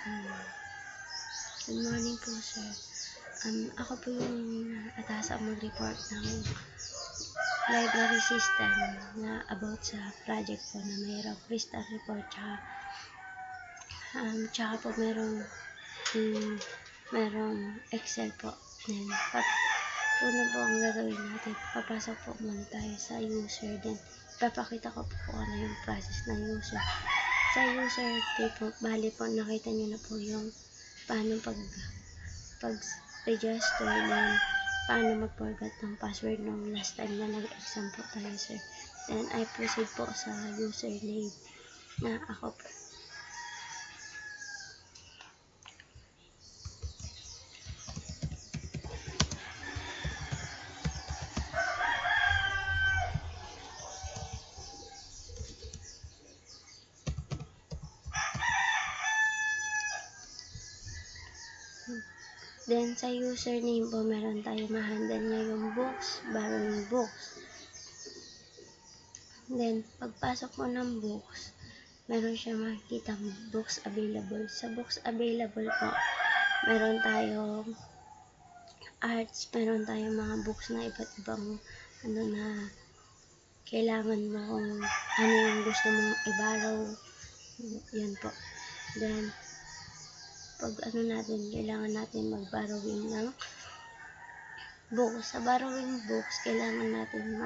Good morning po, sir. Ako po yung atasang mag-report ng library system na about sa project po na mayroong crystal report tsaka po merong Excel po. Then, una po ang gagawin natin, papasok po muna tayo sa user, then papakita ko po kung ano yung process ng user. Sa user po, bali po nakita nyo na po yung paano pag-register, then paano mag-forgot ng password nung last time na nag-exam po tayo, sir. Then I proceed po sa username na ako po. Then, sa username po, meron tayo ma-handle niya yung books, borrowing books. Then, pagpasok po ng books, meron siya makikita books available. Sa books available po, meron tayong arts, meron tayong mga books na iba't ibang na kailangan mo kung ano yung gusto mong i-borrow. Yan po. Then, pag kailangan natin mag-borrowing ng books. Sa borrowing books, kailangan natin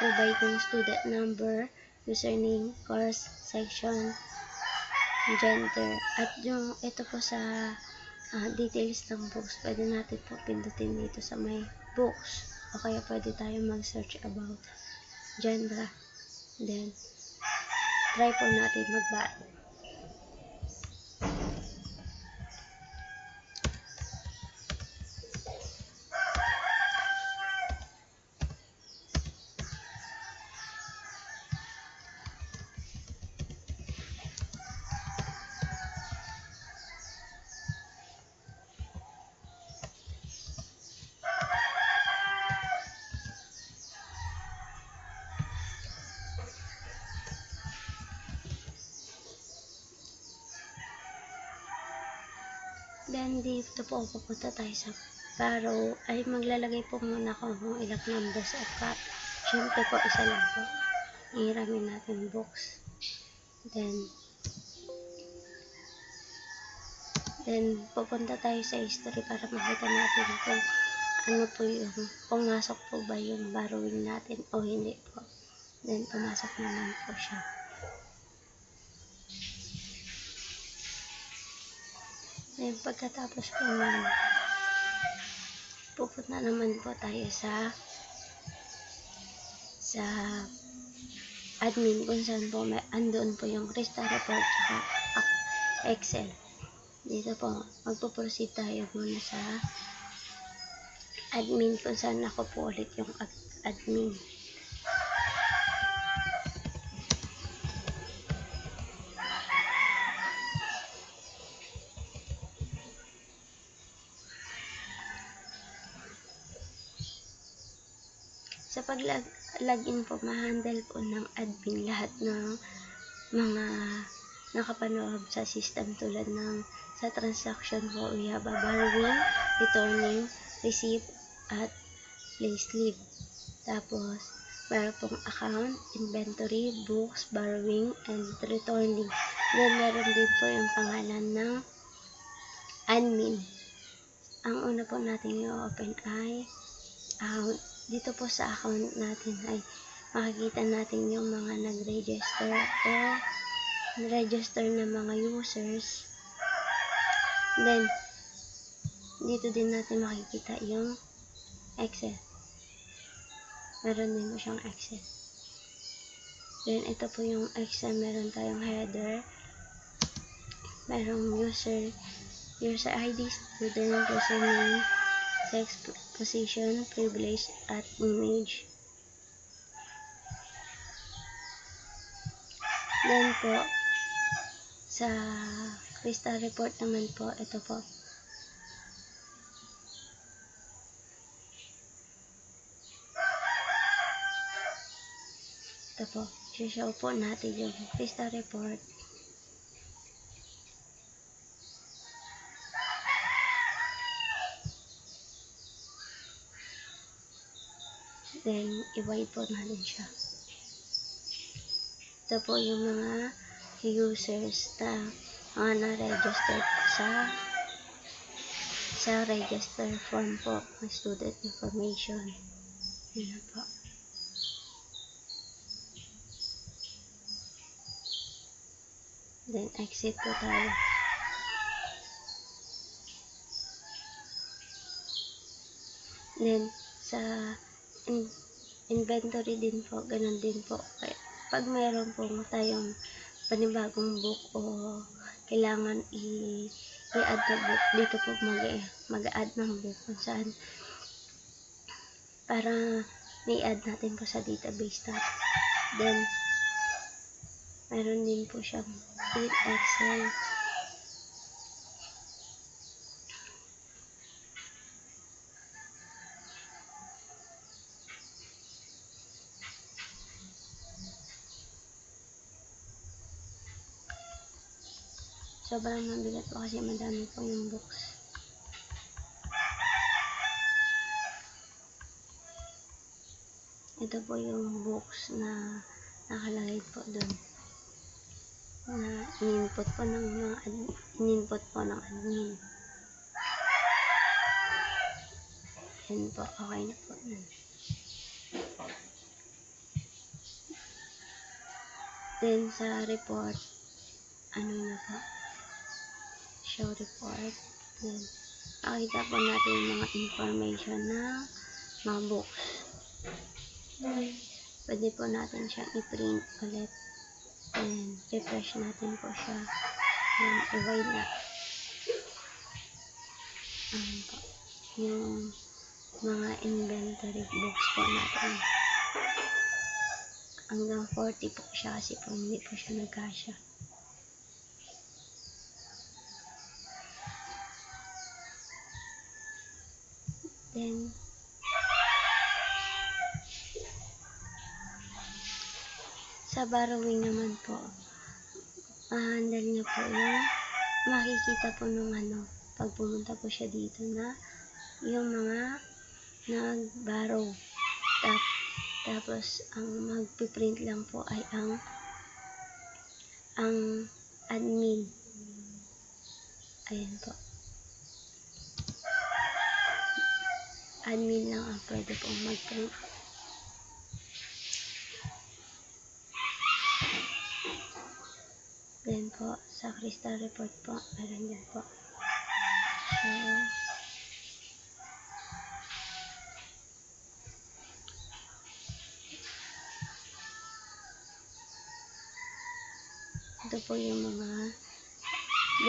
provide ng student number, username, course, section, gender. At yung ito po sa details ng books, pwede natin po pindutin dito sa may books. O kaya pwede tayo mag-search about genre. Then, try po natin mag-borrow. Then, dito po pupunta tayo sa borrow. Ay, maglalagay po muna ako kung ilang numbers at cut. Siyempre po, isa lang po. Ihiramin natin books. Then, pupunta tayo sa history para makita natin kung ano po yung, pumasok po ba yung borrowing natin o hindi po. Then, pumasok naman po siya. Then, pagkatapos po naman, pupunta naman po tayo sa admin kung saan po andun po yung crystal report at Excel. Dito po, magpo-proceed tayo muna sa admin kung saan ako po ulit yung admin. Sa pag-login po, ma-handle po ng admin lahat ng mga nakapanood sa system tulad ng sa transaction po, we have a borrowing, returning, receipt, at payslip. Tapos, meron pong account, inventory, books, borrowing, and returning. Then, meron din po yung pangalan ng admin. Ang una po natin i-open ay account. Dito po sa account natin ay makikita natin yung mga nag-register o register na mga users. Then, dito din natin makikita yung Excel. Meron din po siyang Excel. Then, ito po yung Excel. Meron tayong header. Merong user ID, student, username, sex, position, privilege, at image. Then po, sa crystal report naman po, ito po. Ito po, show po natin yung crystal report. Then, i-wide po natin siya. Ito po yung mga users na mga na-registered sa register form po ng student information. Yan po. Then, exit po tayo. Then, sa inventory din po, ganun din po. Kaya, pag mayroon po tayong panibagong book o kailangan i-add na book, dito po mag-add ng book kung saan para may-add natin po sa database natin. Then, meron din po siyang in Excel. Sobrang mabigat po kasi madami po yung books. Ito po yung books na nakalagay po doon. Na in-input po ng admin. Yan po, okay na po. Then sa report, ano na po? Show report. Then, makita po natin yung mga information na mga books. Pwede po natin siyang i-print ulit. And refresh natin po siya. And i-wide na. Ayan po. Yung mga inventory books po natin. Hanggang 40 po siya kasi po hindi po siya nagkasya. Then, sa borrowing naman po, ma-handle niya po yung makikita po nung pag pumunta po siya dito na yung mga nag-borrow. Tapos, ang magpiprint lang po ay ang admin. Ayan po. Admin lang ang pwede pong mag-print. Then po, sa crystal report po, meron din po. So, ito po yung mga,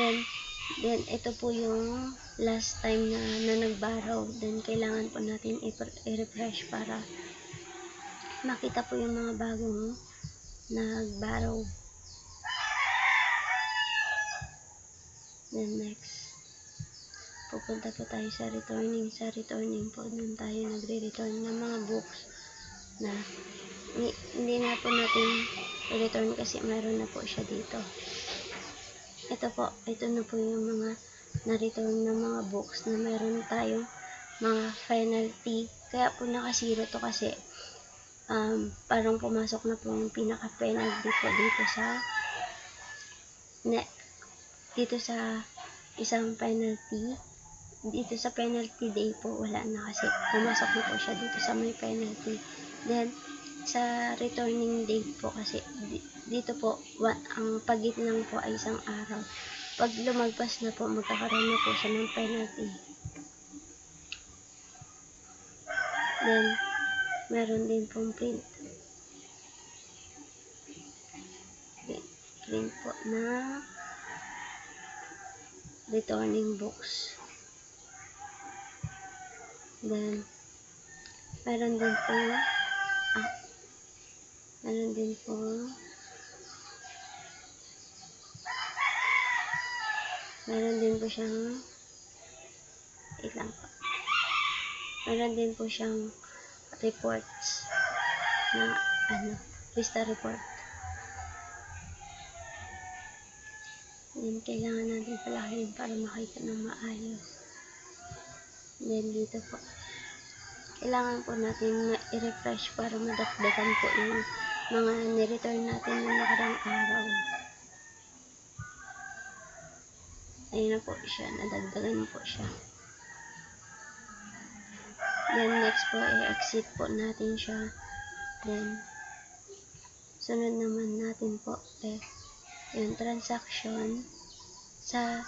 then ito po yung last time na nag-borrow. Then, kailangan po natin i-refresh para makita po yung mga bagong nag-borrow. Then, next. Pupunta po tayo sa returning. Sa returning po, dun tayo nagre-return ng mga books na hindi na po natin return kasi meron na po siya dito. Ito po, ito na po yung mga na-return ng mga books na meron tayong mga penalty. Kaya po naka-zero to kasi parang pumasok na po yung pinaka-penalty po dito sa isang penalty. Dito sa penalty day po, wala na kasi pumasok na po siya dito sa may penalty. Then, sa returning date po kasi dito po ang pagit lang po ay isang araw. Pag lumagpas na po, magkakaroon na po siya ng penalty. Then, meron din pong print po na returning books. Then, meron din po siyang meron din po siyang reports na lista report. Then, kailangan natin palakihin para makita ng maayos. Then, dito po. kailangan po natin i-refresh para madagdagan po yung mga ni-return natin ng nakarang araw. Ayun na po siya, nadagdagan po siya. Then next po, i-exit po natin siya. Then sunod naman natin po yung transaction. Sa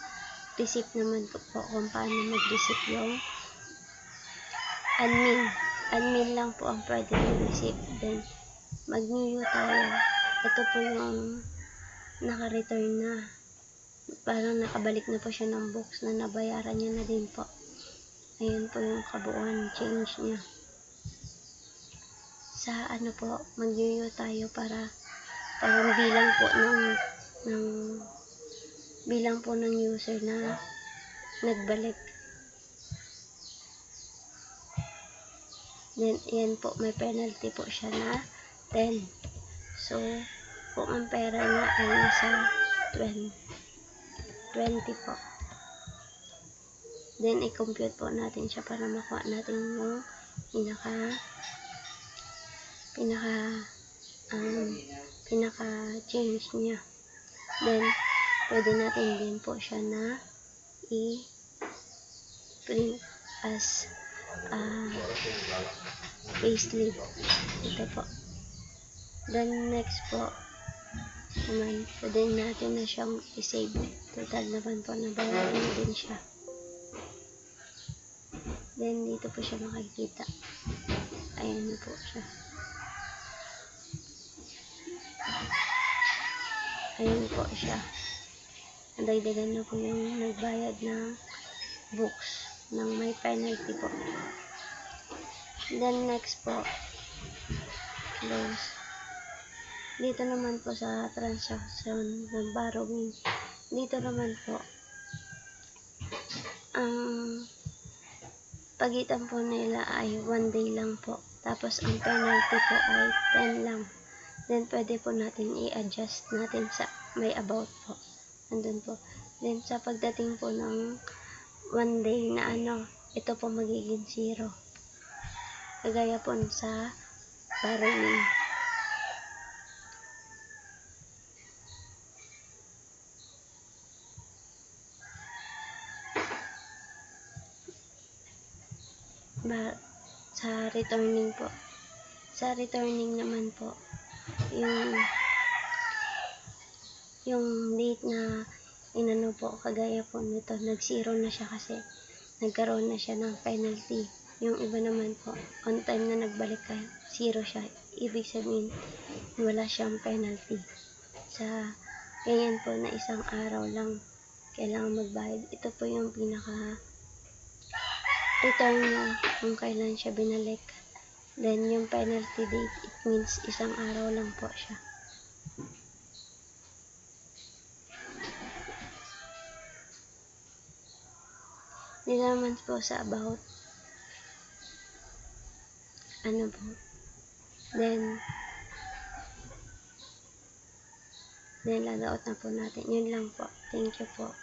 receipt naman po kung paano mag-receipt yung admin lang po ang pwede mag-receipt. Then mag-new tayo. Ito po yung naka-return na, parang nakabalik na po siya ng box na nabayaran niya na din po. Ayun po yung kabuuan change niya. Sa ano po, mag-new tayo para parang bilang po ng user na nagbalik. Then yan po, may penalty po siya na 10. So kung ang pera niya ay nasa 20 po, then i-compute po natin siya para makuha natin yung pinaka change niya. Then pwede natin din po siya na i-print as payslip. Ito po. Then next po naman, pwede natin na siyang i-save. Total naman po, nabayaran na din siya. Then dito po siya makikita. Ayan na po siya. Ayan po siya. Nadagdagan na po yung nagbayad ng books ng may penalty po. Then next po, close. Dito naman po sa transaction ng borrowing, dito naman po ang pagitan po nila ay 1 day lang po. Tapos ang penalty po ay 10 lang. Then pwede po natin i-adjust natin sa may about po. Andun po. Then sa pagdating po ng 1 day na ito po magiging 0. Kagaya po sa borrowing. Sa returning po. Sa returning naman po, yung date na inano po, kagaya po nito, nag-0 na siya kasi nagkaroon na siya ng penalty. Yung iba naman po, on time na nagbalik ka, 0 siya. Ibig sabihin, wala siyang penalty. Sa ganyan po na isang araw lang kailangan magbayad. Ito po yung pinaka return niya kung kailan siya binalik. Then yung penalty date, it means isang araw lang po siya. Dito naman po sa about, po, then log out na po natin. Yun lang po. Thank you po.